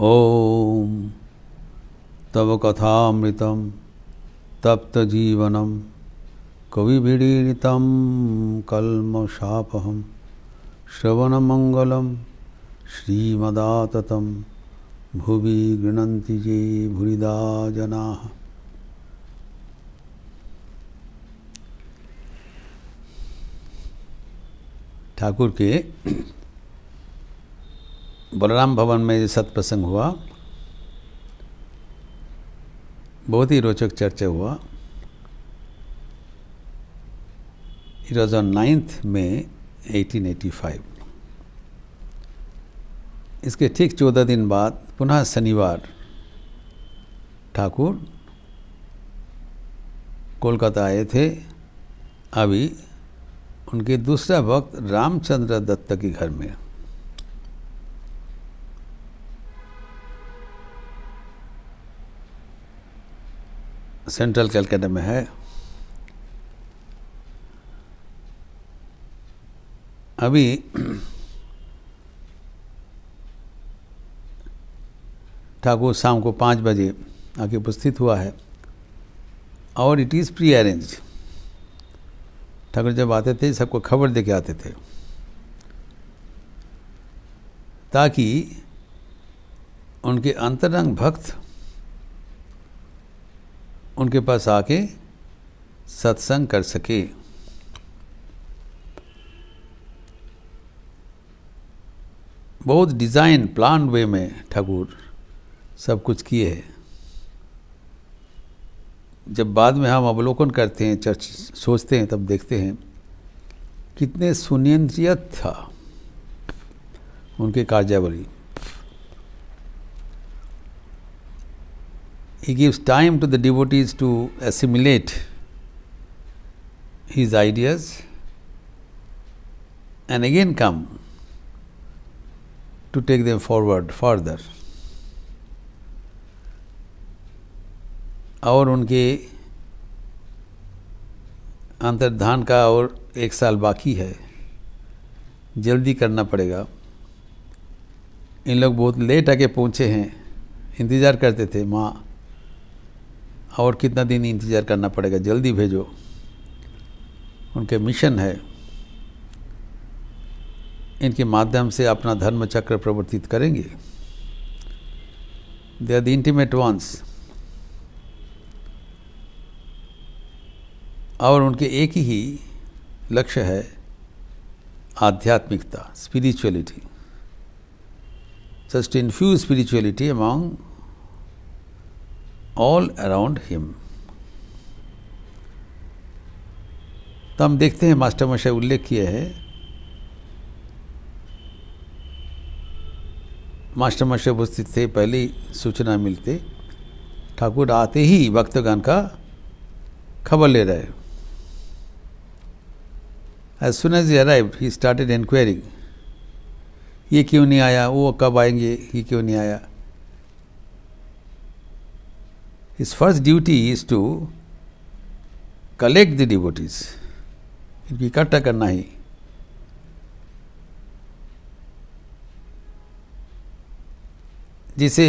ओम तव कथामृतं तप्तजीवनं कविभिरीडितं कल्मषापहं श्रवणमंगलं श्रीमदाततं भुवि गृह्णन्ति ये भूरिदा जनाः। ठाकुर के बलराम भवन में सत्प्रसंग हुआ, बहुत ही रोचक चर्चा हुआ। It was on 9th May 1885। इसके ठीक 14 दिन बाद पुनः शनिवार ठाकुर कोलकाता आए थे। अभी उनके दूसरा भक्त रामचंद्र दत्त के घर में। सेंट्रल कलकत्ता में है। अभी ठाकुर शाम को 5 बजे आके उपस्थित हुआ है और it is pre arrange. Thakur जब आते थे सबको खबर दे के आते थे ताकि उनके अंतरंग भक्त उनके पास आके सत्संग कर सके। बहुत डिज़ाइन प्लान वे में ठाकुर सब कुछ किए हैं। जब बाद में हम अवलोकन करते हैं, चर्च सोचते हैं, तब देखते हैं कितने सुनियंत्रित था उनके कार्यावली। He gives time to the devotees to assimilate his ideas and again come to take them forward further. और उनके अंतर्धान का और 1 साल बाकी है, जल्दी करना पड़ेगा। इन लोग बहुत लेट आके पहुँचे हैं, इंतज़ार करते थे माँ, और कितना दिन इंतज़ार करना पड़ेगा, जल्दी भेजो। उनके मिशन है इनके माध्यम से अपना धर्म चक्र प्रवर्तित करेंगे। They are the intimate ones. और उनके एक ही लक्ष्य है आध्यात्मिकता, spirituality, just infuse spirituality among all around him. तो हम देखते हैं मास्टर मशा उल्लेख किए हैं, मास्टर मशा उपस्थित थे, पहले सूचना मिलते ठाकुर आते ही भक्तगण का खबर ले रहे। As soon as he arrived, he started inquiring, ये क्यों नहीं आया, वो कब आएंगे, ये क्यों नहीं आया। His first duty is to collect the devotees, इनको इकट्ठा करना ही। जिसे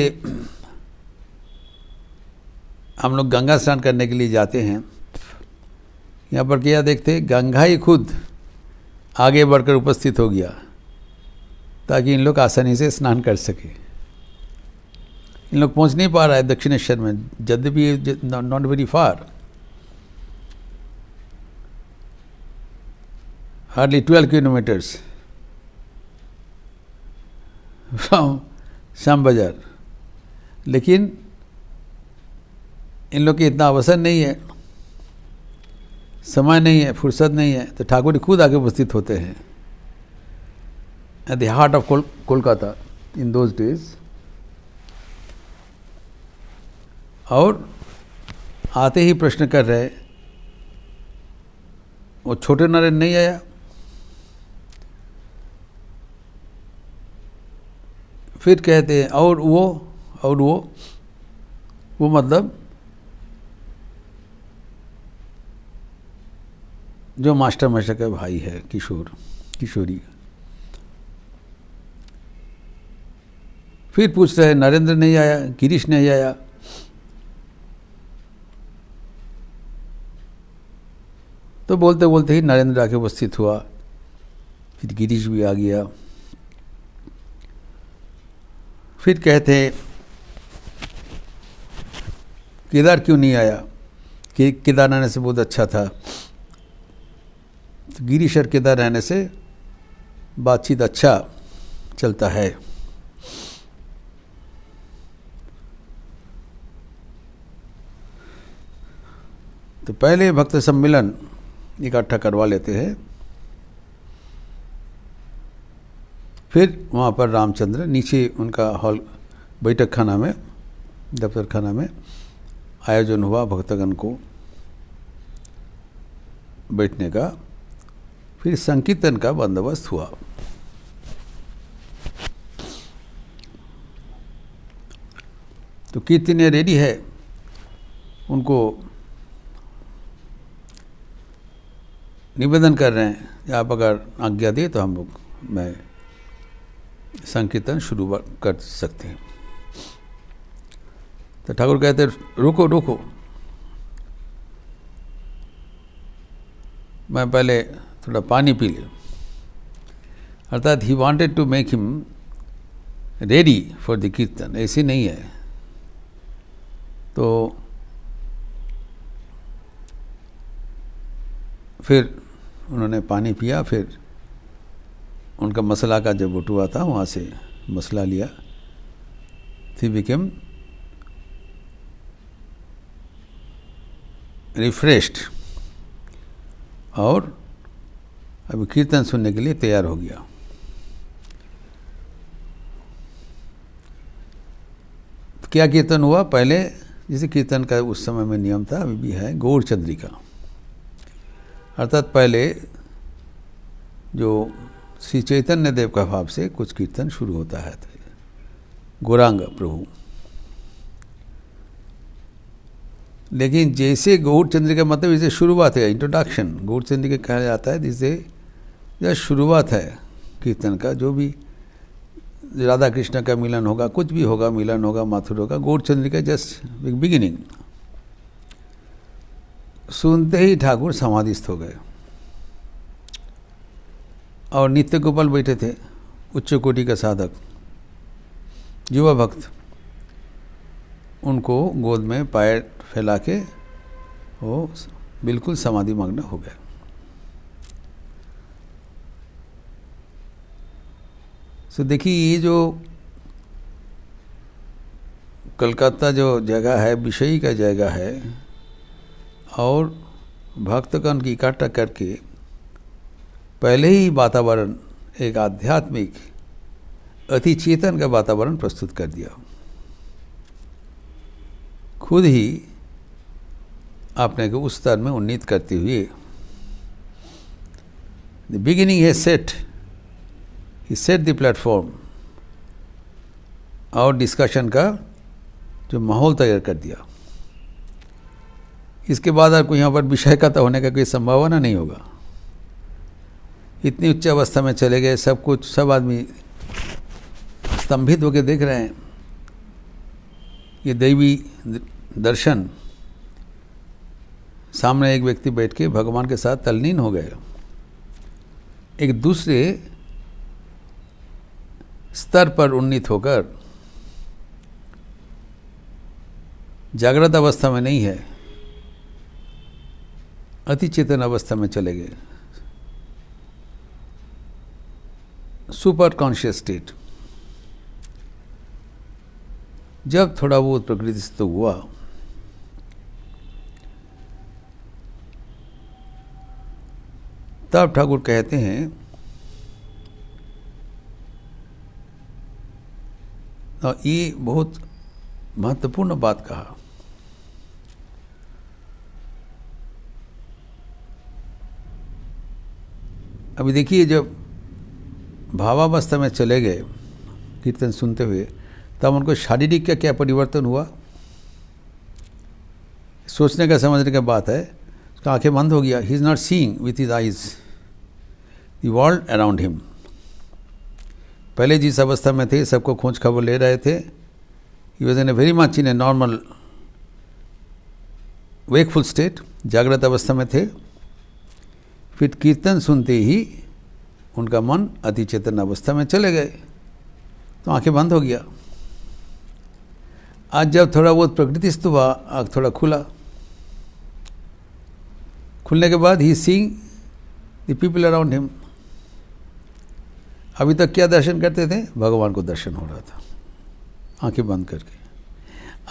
हम लोग गंगा स्नान करने के लिए जाते हैं, यहाँ पर क्या देखते, गंगा ही खुद आगे बढ़कर उपस्थित हो गया ताकि इन लोग आसानी से स्नान कर सके। इन लोग पहुंच नहीं पा रहा है दक्षिणेश्वर में, यद्यपि not very far, hardly 12 kilometres from Shyam बाजार। लेकिन इन लोग के इतना अवसर नहीं है, समय नहीं है, फुर्सत नहीं है, तो ठाकुर खुद आगे उपस्थित होते हैं at the heart of Kolkata in those days. और आते ही प्रश्न कर रहे, वो छोटे नरेन नहीं आया। फिर कहते हैं और वो मतलब जो मास्टर मशा का भाई है, किशोरी। फिर पूछ रहे नरेंद्र नहीं आया, गिरीश नहीं आया। तो बोलते बोलते ही नरेंद्र आके उपस्थित हुआ, फिर गिरीश भी आ गया। फिर कहते केदार क्यों नहीं आया, कि केदार आने से बहुत अच्छा था। तो गिरीश और केदार रहने से बातचीत अच्छा चलता है। तो पहले भक्त सम्मेलन इकट्ठा करवा लेते हैं, फिर वहाँ पर रामचंद्र नीचे उनका हॉल बैठक खाना में, दफ्तर खाना में आयोजन हुआ भक्तगण को बैठने का। फिर संकीर्तन का बंदोबस्त हुआ। तो कीर्तनिया रेडी है, उनको निवेदन कर रहे हैं, आप अगर आज्ञा दे तो हम लोग मैं संकीर्तन शुरू कर सकते हैं। तो ठाकुर कहते रुको रुको, मैं पहले थोड़ा पानी पी ले। अर्थात he wanted to make him ready for the kirtan, ऐसे नहीं है। तो फिर उन्होंने पानी पिया, फिर उनका मसला का जब बटुआ था वहाँ से मसला लिया, ही बिकेम रिफ्रेश्ड और अभी कीर्तन सुनने के लिए तैयार हो गया। तो क्या कीर्तन हुआ? पहले जैसे कीर्तन का उस समय में नियम था, अभी भी है, गौड़ चंद्रिका। अर्थात पहले जो श्री चैतन्य देव का भाव से कुछ कीर्तन शुरू होता है, गौरांग प्रभु। लेकिन जैसे गौड़ चंद्रिका मतलब इसे शुरुआत है, इंट्रोडक्शन गौड़ चंद्रिका कहा जाता है, जिसे यह शुरुआत है कीर्तन का। जो भी राधा कृष्ण का मिलन होगा, कुछ भी होगा, मिलन होगा, माथुर होगा, गौड़ चंद्रिका जस्ट बिगिनिंग। सुनते ही ठाकुर समाधिस्थ हो गए और नित्य गोपाल बैठे थे, उच्च कोटि का साधक, युवा भक्त। उनको गोद में पैर फैला के वो बिल्कुल समाधि मग्न हो गए। सो देखिए, ये जो कलकत्ता जो जगह है, विषयी का जगह है, और भक्तगण की इकट्ठा करके पहले ही वातावरण एक आध्यात्मिक अति चेतन का वातावरण प्रस्तुत कर दिया। खुद ही आपने को उस स्तर में उन्नीत करते हुए द बिगिनिंग है set, he set the platform और डिस्कशन का जो माहौल तैयार कर दिया। इसके बाद आपको यहाँ पर विषय का तो होने का कोई संभावना नहीं होगा। इतनी उच्च अवस्था में चले गए, सब कुछ, सब आदमी स्तंभित होकर देख रहे हैं। ये दैवी दर्शन, सामने एक व्यक्ति बैठ के भगवान के साथ तल्लीन हो गए, एक दूसरे स्तर पर उन्नीत होकर, जागृत अवस्था में नहीं है, अति चेतन अवस्था में चले गए, सुपर कॉन्शियस स्टेट। जब थोड़ा बहुत प्रकृतिस्थ हुआ, तब ठाकुर कहते हैं, और ये बहुत महत्वपूर्ण बात कहा, अभी देखिए, जब भावावस्था में चले गए कीर्तन सुनते हुए, तब उनको शारीरिक का क्या परिवर्तन हुआ, सोचने का, समझने का बात है। उसका आंखें बंद हो गया, he is not seeing with his eyes the world around him. पहले जिस अवस्था में थे सबको खोज खबर ले रहे थे, he was in a very much in a normal wakeful state, जागृत अवस्था में थे। फिर कीर्तन सुनते ही उनका मन अति चेतन अवस्था में चले गए, तो आंखें बंद हो गया। आज जब थोड़ा बहुत प्रकृतिस्थ हुआ, आँख थोड़ा खुला, खुलने के बाद ही seeing the people around him. अभी तक क्या दर्शन करते थे? भगवान को दर्शन हो रहा था आंखें बंद करके।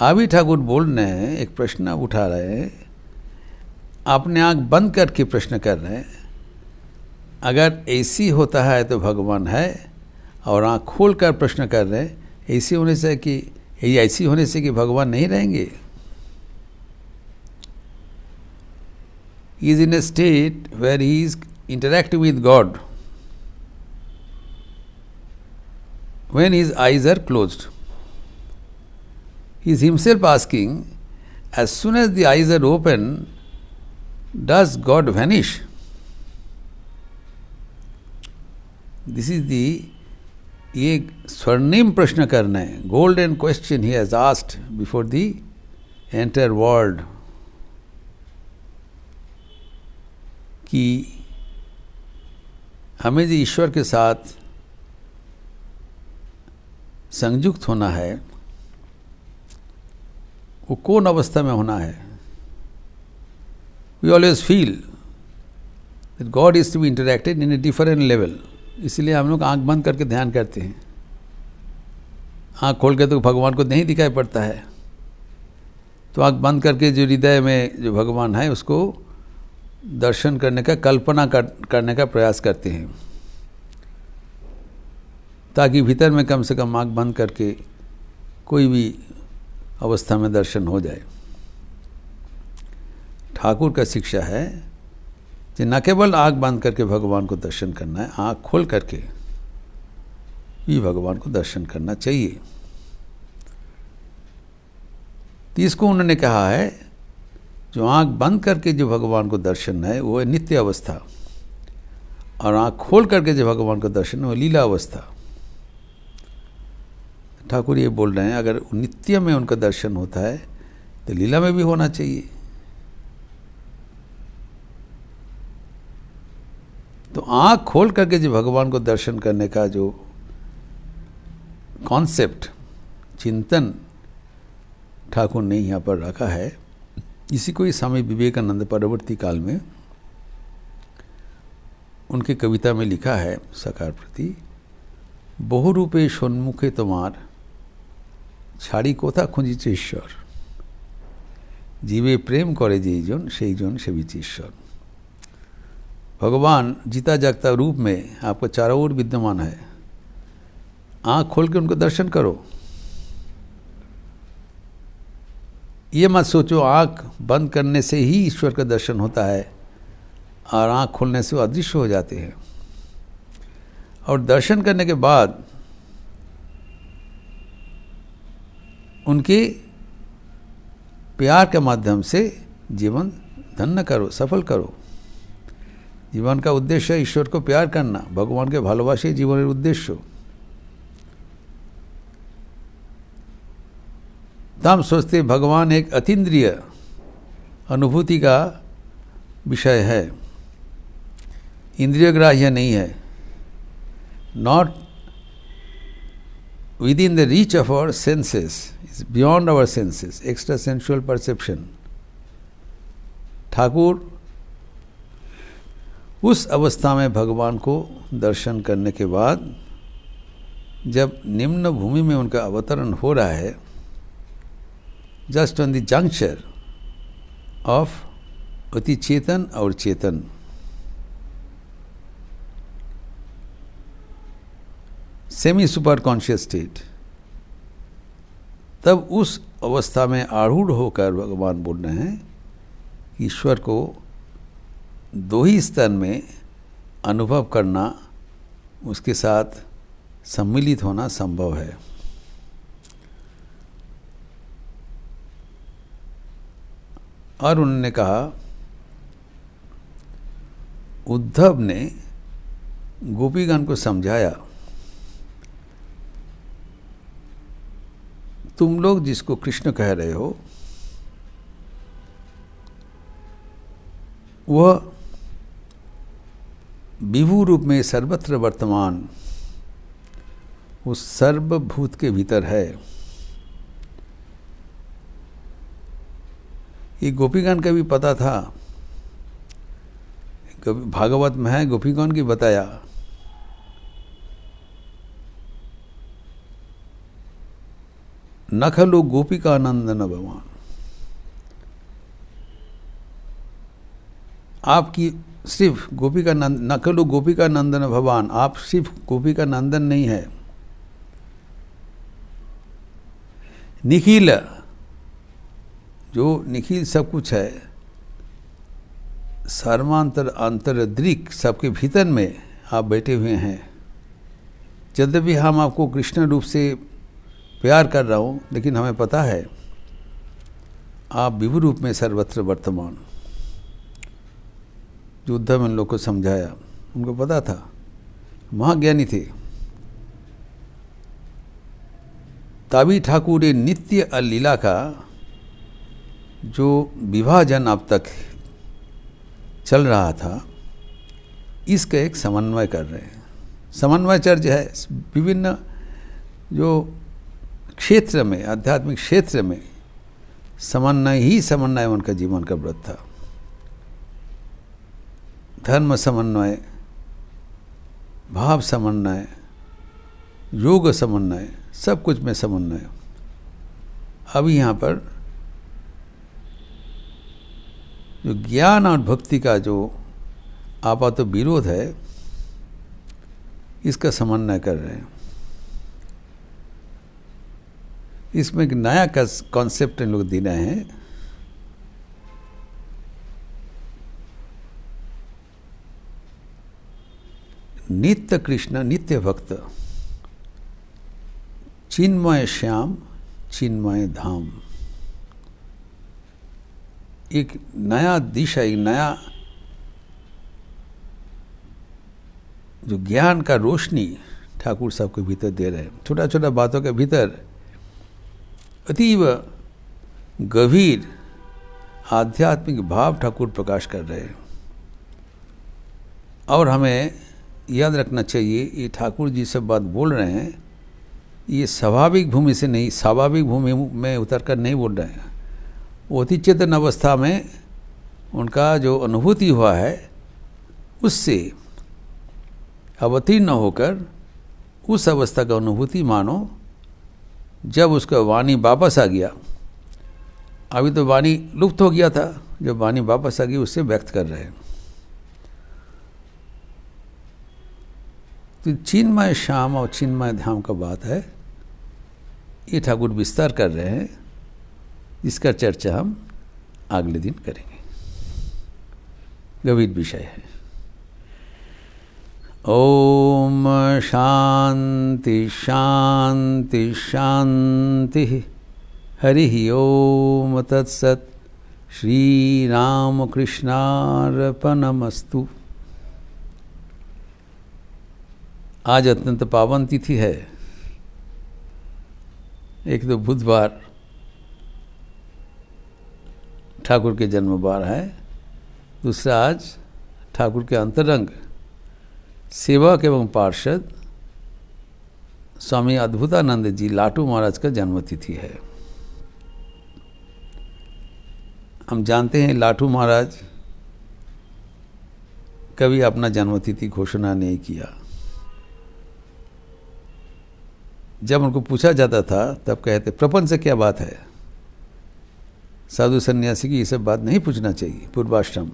अभी ठाकुर बोल रहे हैं, एक प्रश्न उठा रहे हैं, आपने आंख बंद करके प्रश्न कर रहे हैं, अगर ऐसी होता है तो भगवान है, और आंख खोल कर प्रश्न कर रहे हैं ऐसी होने से कि भगवान नहीं रहेंगे। He is in a state where he is interacting with God when his eyes are closed. He is himself asking, as soon as the eyes are open, does God vanish? This is the ये स्वर्णिम प्रश्न करना है, golden question he has asked before the entire world, कि हमें जो ईश्वर के साथ संयुक्त होना है वो कौन अवस्था में होना है। We always feel that God is to be interacted in a different level, इसलिए हम लोग आंख बंद करके ध्यान करते हैं। आंख खोल के तो भगवान को नहीं दिखाई पड़ता है, तो आंख बंद करके जो हृदय में जो भगवान है उसको दर्शन करने का, कल्पना करने का प्रयास करते हैं, ताकि भीतर में कम से कम आंख बंद करके कोई भी अवस्था में दर्शन हो जाए। ठाकुर का शिक्षा है कि न केवल आंख बंद करके भगवान को दर्शन करना है, आंख खोल करके भी भगवान को दर्शन करना चाहिए। तो इसको उन्होंने कहा है, जो आंख बंद करके जो भगवान को दर्शन है वो है नित्य अवस्था, और आंख खोल करके जो भगवान को दर्शन है वो लीला अवस्था। ठाकुर ये बोल रहे हैं, अगर नित्य में उनका दर्शन होता है तो लीला में भी होना चाहिए। तो आंख खोल करके जो भगवान को दर्शन करने का जो कॉन्सेप्ट, चिंतन ठाकुर ने यहाँ पर रखा है, इसी को ही स्वामी विवेकानंद परवर्ती काल में उनकी कविता में लिखा है, सकार प्रति, बहुरूपे सन्मुखे तुम्हार ছাড়ি কোথা খুঁজিছে ঈশ্বর, जीवे प्रेम करे जेईजन সেই জন সেবিছে ঈশ্বর। भगवान जीता जागता रूप में आपको चारों ओर विद्यमान है, आँख खोल के उनको दर्शन करो। ये मत सोचो आँख बंद करने से ही ईश्वर का दर्शन होता है और आँख खोलने से वो अदृश्य हो जाते हैं। और दर्शन करने के बाद उनके प्यार के माध्यम से जीवन धन्य करो, सफल करो। जीवन का उद्देश्य है ईश्वर को प्यार करना, भगवान के भालोबासे जीवन उद्देश्य। तो हम सोचते भगवान एक अतीन्द्रिय अनुभूति का विषय है, इंद्रिय ग्राह्य नहीं है, not within the reach of our senses, is beyond our senses, extra sensual perception. Thakur उस अवस्था में भगवान को दर्शन करने के बाद जब निम्न भूमि में उनका अवतरण हो रहा है, just on the juncture of अति चेतन और चेतन, सेमी सुपर कॉन्शियस स्टेट, तब उस अवस्था में आरूढ़ होकर भगवान बोल रहे हैं कि ईश्वर को दो ही स्तर में अनुभव करना, उसके साथ सम्मिलित होना संभव है। और उन्होंने कहा, उद्धव ने गोपीगण को समझाया तुम लोग जिसको कृष्ण कह रहे हो वह विभु रूप में सर्वत्र वर्तमान उस सर्वभूत के भीतर है। ये गोपीगण का भी पता था, भागवत में है, गोपीगण की बताया। न खलु गोपिका नंदन भगवान, आपकी सिर्फ गोपिका नंद, न खलु गोपिका नंदन भगवान, आप सिर्फ गोपिका नंदन नहीं है, निखिल, जो निखिल सब कुछ है, सर्वांतर अंतरदृक सबके भीतर में आप बैठे हुए हैं। यद्यपि हम आपको कृष्ण रूप से प्यार कर रहा हूँ, लेकिन हमें पता है आप विभु रूप में सर्वत्र वर्तमान। जो उद्धव इन लोग को समझाया, उनको पता था, महाज्ञानी थे। तभी ठाकुर नित्य लीला का जो विभाजन अब तक चल रहा था, इसका एक समन्वय कर रहे हैं। समन्वयचर्य है, विभिन्न जो क्षेत्र में, आध्यात्मिक क्षेत्र में समन्वय ही समन्वय उनका जीवन का व्रत था। धर्म समन्वय, भाव समन्वय, योग समन्वय, सब कुछ में समन्वय। अभी यहाँ पर जो ज्ञान और भक्ति का जो आपात विरोध है, इसका समन्वय कर रहे हैं। इसमें एक नया कॉन्सेप्ट इन लोग दे रहे हैं। नित्य कृष्ण, नित्य भक्त, चिन्मय श्याम, चिन्मय धाम। एक नया दिशा, एक नया जो ज्ञान का रोशनी ठाकुर साहब के भीतर दे रहे हैं। छोटा छोटा बातों के भीतर अतीव गंभीर आध्यात्मिक भाव ठाकुर प्रकाश कर रहे हैं। और हमें याद रखना चाहिए, ये ठाकुर जी सब बात बोल रहे हैं, ये स्वाभाविक भूमि से नहीं, स्वाभाविक भूमि में उतर कर नहीं बोल रहे हैं। वो अति चेतन अवस्था में उनका जो अनुभूति हुआ है, उससे अवतीर्ण होकर उस अवस्था का अनुभूति मानो। जब उसका वाणी वापस आ गया, अभी तो वाणी लुप्त हो गया था, जब वाणी वापस आ गई उससे व्यक्त कर रहे हैं। तो चिन्मय श्याम और चिन्मय धाम का बात है, ये ठाकुर विस्तार कर रहे हैं, जिसका चर्चा हम अगले दिन करेंगे। गंभीर विषय है। ओम शांति शांति शांति। हरि ओम तत्सत। श्री राम कृष्णार्पणमस्तु। आज अत्यंत पावन तिथि है। एक तो बुधवार ठाकुर के जन्मवार है, दूसरा आज ठाकुर के अंतरंग सेवक एवं पार्षद स्वामी अद्भुतानंद जी लाटू महाराज का जन्मतिथि है। हम जानते हैं लाटू महाराज कभी अपना जन्मतिथि घोषणा नहीं किया। जब उनको पूछा जाता था तब कहते प्रपंच से क्या बात है, साधु सन्यासी की ये सब बात नहीं पूछना चाहिए। पूर्वाश्रम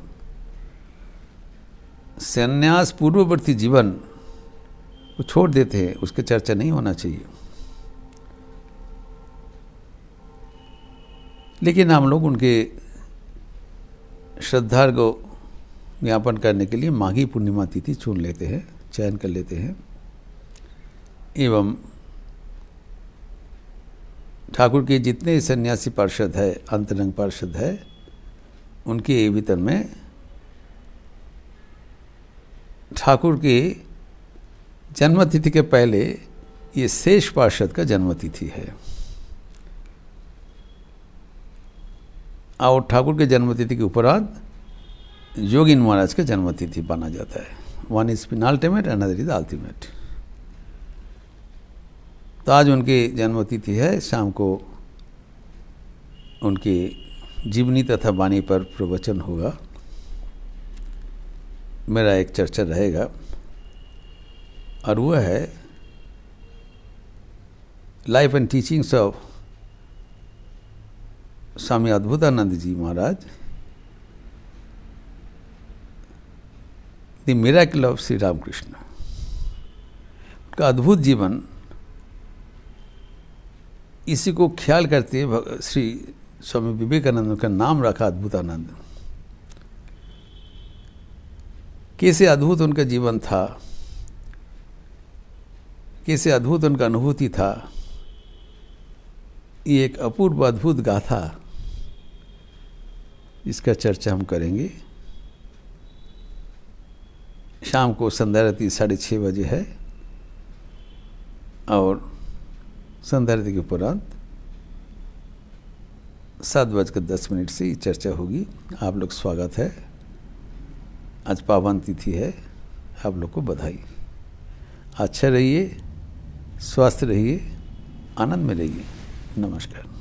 संन्यास पूर्ववर्ती जीवन वो छोड़ देते हैं, उसकी चर्चा नहीं होना चाहिए। लेकिन हम लोग उनके श्रद्धा को ज्ञापन करने के लिए माघी पूर्णिमा तिथि चुन लेते हैं, चयन कर लेते हैं। एवं ठाकुर के जितने सन्यासी पार्षद है, अंतरंग पार्षद है, उनके भीतर में ठाकुर के जन्मतिथि के पहले ये शेष पार्षद का जन्मतिथि है। और ठाकुर के जन्मतिथि के उपरांत जोगिन महाराज का जन्मतिथि माना जाता है। One is penultimate, another is ultimate. तो आज उनकी जन्मतिथि है। शाम को उनकी जीवनी तथा वाणी पर प्रवचन होगा। मेरा एक चर्चा रहेगा और वह है life and teachings of Swami Adbhutananda ji Maharaj, the miracle of Shri Ramakrishna. उनका अद्भुत जीवन, इसी को ख्याल करते हुए श्री स्वामी विवेकानंद का नाम रखा अद्भुतानंद। कैसे अद्भुत उनका जीवन था, कैसे अद्भुत उनका अनुभूति था, ये एक अपूर्व अद्भुत गाथा, इसका चर्चा हम करेंगे। शाम को संध्या आरती 6:30 बजे है और संध्या आरती के उपरांत 7:10 से चर्चा होगी। आप लोग स्वागत है। आज पावन तिथि है, आप लोग को बधाई। अच्छा रहिए, स्वस्थ रहिए, आनंद में रहिए। नमस्कार।